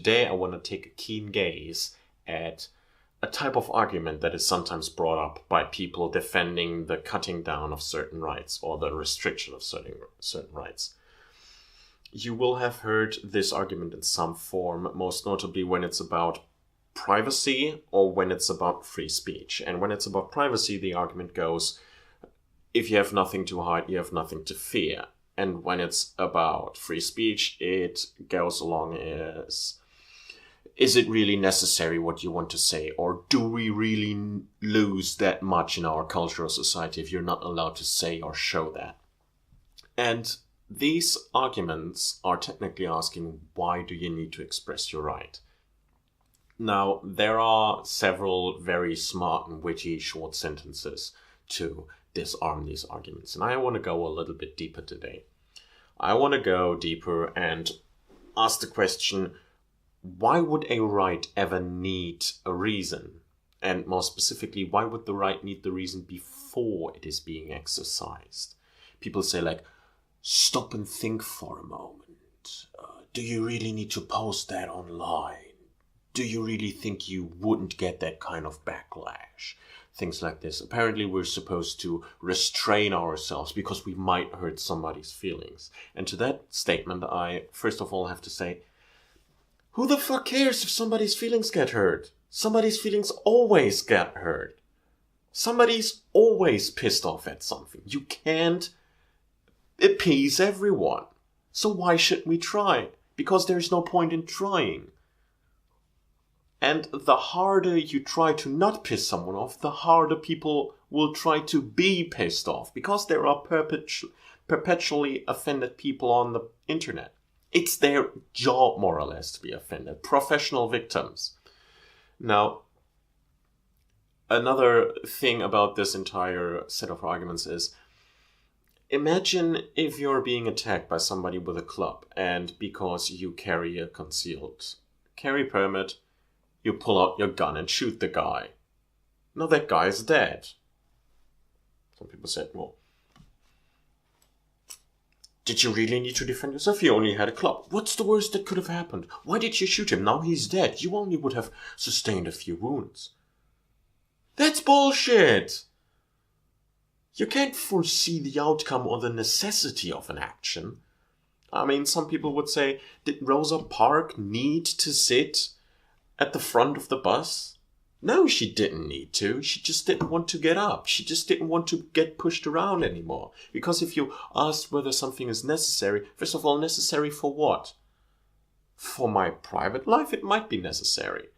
today I want to take a keen gaze at a type of argument that is sometimes brought up by people defending the cutting down of certain rights or the restriction of certain rights. You will have heard this argument in some form, most notably when it's about privacy or when it's about free speech. And when it's about privacy, the argument goes, if you have nothing to hide, you have nothing to fear. And when it's about free speech, it goes along as, is it really necessary what you want to say? Or do we really lose that much in our cultural society if you're not allowed to say or show that? And these arguments are technically asking, why do you need to express your right? Now, there are several very smart and witty short sentences to disarm these arguments. And I want to go a little bit deeper today. I want to go deeper and ask the question, why would a right ever need a reason? And more specifically, why would the right need the reason before it is being exercised? People say like, stop and think for a moment. Do you really need to post that online? Do you really think you wouldn't get that kind of backlash? Things like this. Apparently we're supposed to restrain ourselves because we might hurt somebody's feelings. And to that statement, I first of all have to say, who the fuck cares if somebody's feelings get hurt? Somebody's feelings always get hurt. Somebody's always pissed off at something. You can't appease everyone. So why should we try? Because there's no point in trying. And the harder you try to not piss someone off, the harder people will try to be pissed off. Because there are perpetually offended people on the internet. It's their job, more or less, to be offended. Professional victims. Now, another thing about this entire set of arguments is, imagine if you're being attacked by somebody with a club, and because you carry a concealed carry permit, you pull out your gun and shoot the guy. Now that guy is dead. Some people said, well, did you really need to defend yourself? You only had a club. What's the worst that could have happened? Why did you shoot him? Now he's dead. You only would have sustained a few wounds. That's bullshit. You can't foresee the outcome or the necessity of an action. I mean, some people would say, did Rosa Parks need to sit at the front of the bus? No, she didn't need to. She just didn't want to get up. She just didn't want to get pushed around anymore. Because if you ask whether something is necessary, first of all, necessary for what? For my private life, it might be necessary.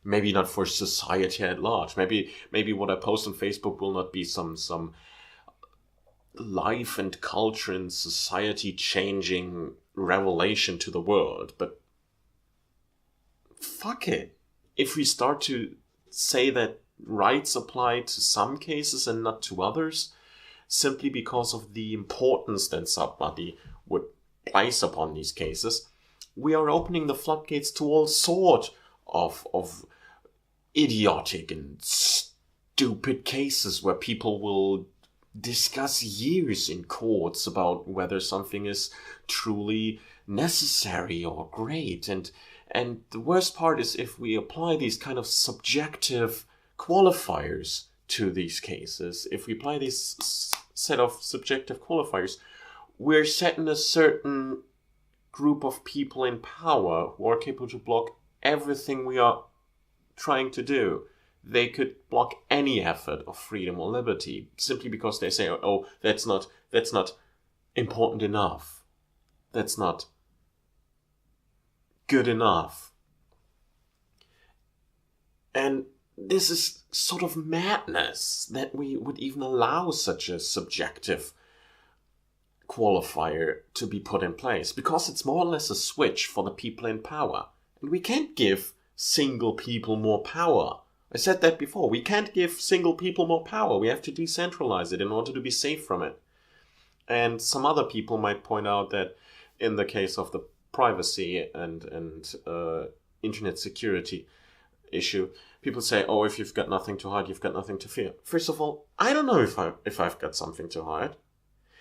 Maybe not for society at large. Maybe what I post on Facebook will not be some life and culture and society changing revelation to the world. But fuck it. If we start to say that rights apply to some cases and not to others, simply because of the importance that somebody would place upon these cases, we are opening the floodgates to all sort of idiotic and stupid cases where people will discuss years in courts about whether something is truly necessary or great. And the worst part is if we apply these kind of subjective qualifiers to these cases, if we apply this set of subjective qualifiers, we're setting a certain group of people in power who are capable to block everything we are trying to do. They could block any effort of freedom or liberty simply because they say, oh, that's not important enough. That's not good enough. And this is sort of madness that we would even allow such a subjective qualifier to be put in place, because it's more or less a switch for the people in power. And we can't give single people more power. I said that before. We can't give single people more power. We have to decentralize it in order to be safe from it. And some other people might point out that in the case of the privacy and internet security issue, people say, oh, if you've got nothing to hide, you've got nothing to fear. First of all, I don't know if I've got something to hide.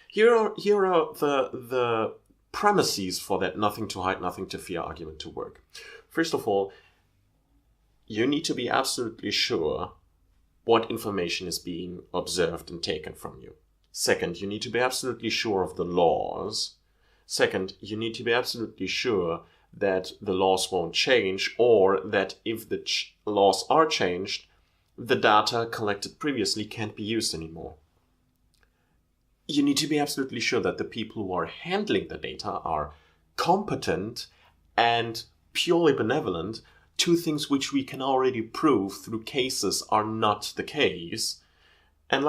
Here are the premises for that nothing to hide, nothing to fear argument to work. First of all, you need to be absolutely sure what information is being observed and taken from you. Second, you need to be absolutely sure of the laws. Second, you need to be absolutely sure that the laws won't change, or that if the laws are changed, the data collected previously can't be used anymore. You need to be absolutely sure that the people who are handling the data are competent and purely benevolent. Two things which we can already prove through cases are not the case. And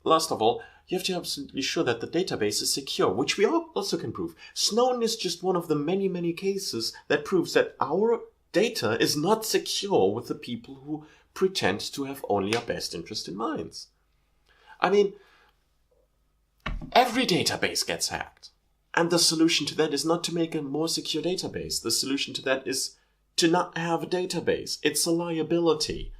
last of all, you have to be absolutely sure that the database is secure, which we also can prove. Snowden is just one of the many, many cases that proves that our data is not secure with the people who pretend to have only our best interest in mind. I mean, every database gets hacked. And the solution to that is not to make a more secure database. The solution to that is to not have a database. It's a liability.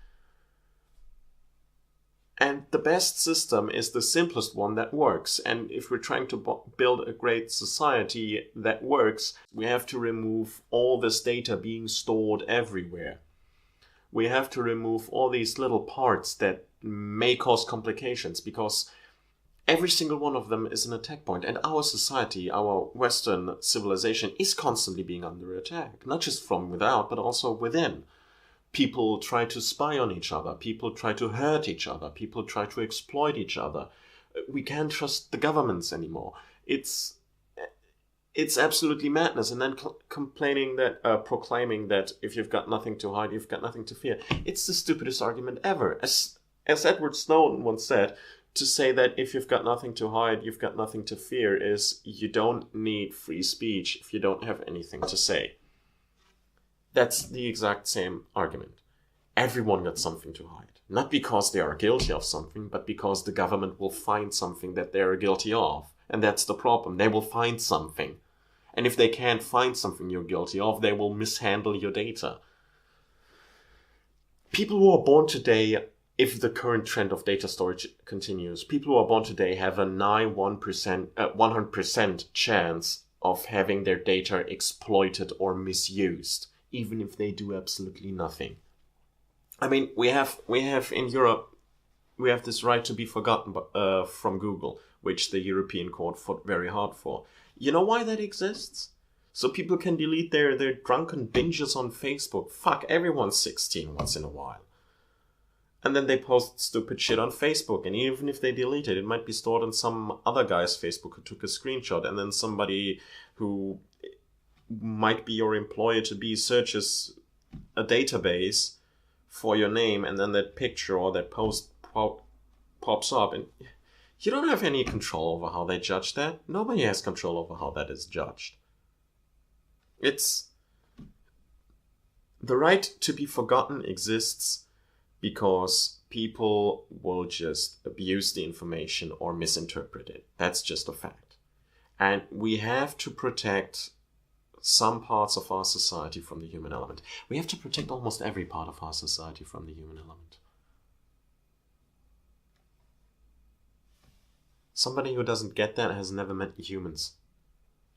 And the best system is the simplest one that works. And if we're trying to build a great society that works, we have to remove all this data being stored everywhere. We have to remove all these little parts that may cause complications, because every single one of them is an attack point. And our society, our Western civilization, is constantly being under attack, not just from without, but also within. People try to spy on each other. People try to hurt each other. People try to exploit each other. We can't trust the governments anymore. It's absolutely madness. And then proclaiming that if you've got nothing to hide, you've got nothing to fear. It's the stupidest argument ever. As Edward Snowden once said, to say that if you've got nothing to hide, you've got nothing to fear is you don't need free speech if you don't have anything to say. That's the exact same argument. Everyone got something to hide. Not because they are guilty of something, but because the government will find something that they are guilty of. And that's the problem. They will find something. And if they can't find something you're guilty of, they will mishandle your data. People who are born today, if the current trend of data storage continues, people who are born today have a nigh 100% chance of having their data exploited or misused, even if they do absolutely nothing. I mean, we have in Europe, we have this right to be forgotten from Google, which the European court fought very hard for. You know why that exists? So people can delete their drunken binges on Facebook. Fuck, everyone's 16 once in a while. And then they post stupid shit on Facebook, and even if they delete it, it might be stored on some other guy's Facebook who took a screenshot, and then somebody who might be your employer to be searches a database for your name, and then that picture or that post pops up, and you don't have any control over how they judge that. Nobody has control over how that is judged. It's the right to be forgotten exists because people will just abuse the information or misinterpret it. That's just a fact. And we have to protect some parts of our society from the human element. We have to protect almost every part of our society from the human element. Somebody who doesn't get that has never met humans.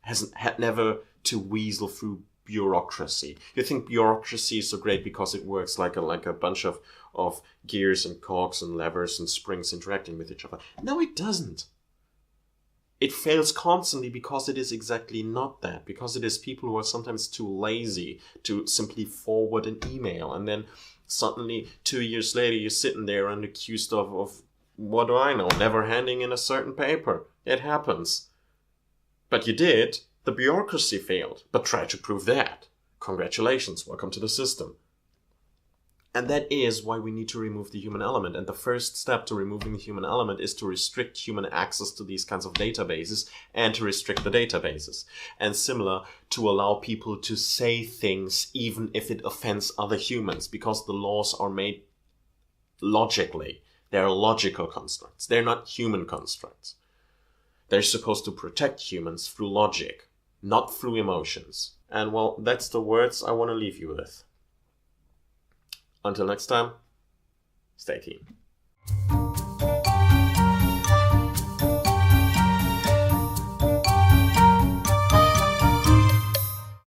Had never to weasel through bureaucracy. You think bureaucracy is so great because it works like a bunch of gears and cogs and levers and springs interacting with each other. No, it doesn't. It fails constantly because it is exactly not that. Because it is people who are sometimes too lazy to simply forward an email, and then suddenly 2 years later you're sitting there and accused of what do I know, never handing in a certain paper. It happens. But you did. The bureaucracy failed. But try to prove that. Congratulations, welcome to the system. And that is why we need to remove the human element. And the first step to removing the human element is to restrict human access to these kinds of databases and to restrict the databases. And similar, to allow people to say things even if it offends other humans, because the laws are made logically. They're logical constructs. They're not human constructs. They're supposed to protect humans through logic, not through emotions. And well, that's the words I want to leave you with. Until next time, stay keen.